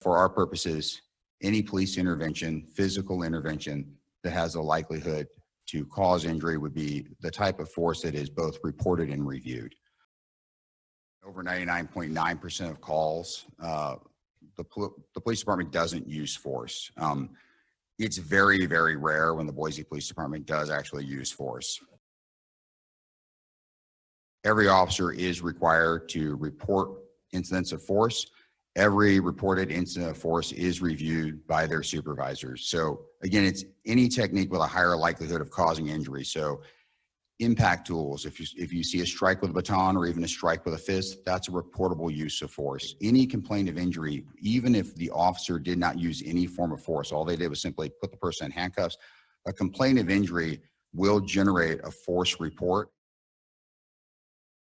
For our purposes, any police intervention, physical intervention that has a likelihood to cause injury would be the type of force that is both reported and reviewed. Over 99.9% of calls, the police department doesn't use force. It's very, very rare when the Boise Police Department does actually use force. Every officer is required to report incidents of force. Every reported incident of force is reviewed by their supervisors. So again, it's any technique with a higher likelihood of causing injury. So impact tools, if you see a strike with a baton or even a strike with a fist, that's a reportable use of force. Any complaint of injury, even if the officer did not use any form of force, all they did was simply put the person in handcuffs, a complaint of injury will generate a force report.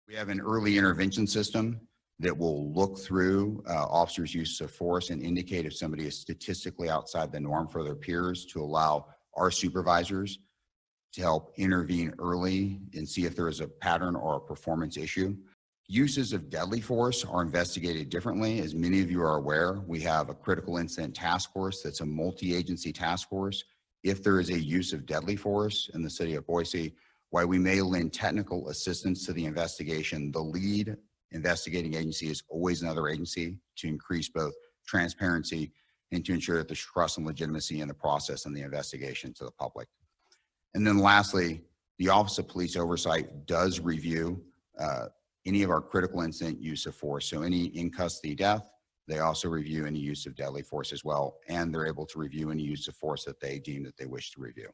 We have an early intervention system that will look through officers' use of force and indicate if somebody is statistically outside the norm for their peers to allow our supervisors to help intervene early and see if there is a pattern or a performance issue. Uses of deadly force are investigated differently. As many of you are aware, we have a critical incident task force that's a multi-agency task force. If there is a use of deadly force in the city of Boise, while we may lend technical assistance to the investigation, the lead investigating agency is always another agency to increase both transparency and to ensure that there's trust and legitimacy in the process and the investigation to the public. And then lastly, the Office of Police Oversight does review any of our critical incident use of force. So any in custody death, they also review any use of deadly force as well, and they're able to review any use of force that they deem that they wish to review.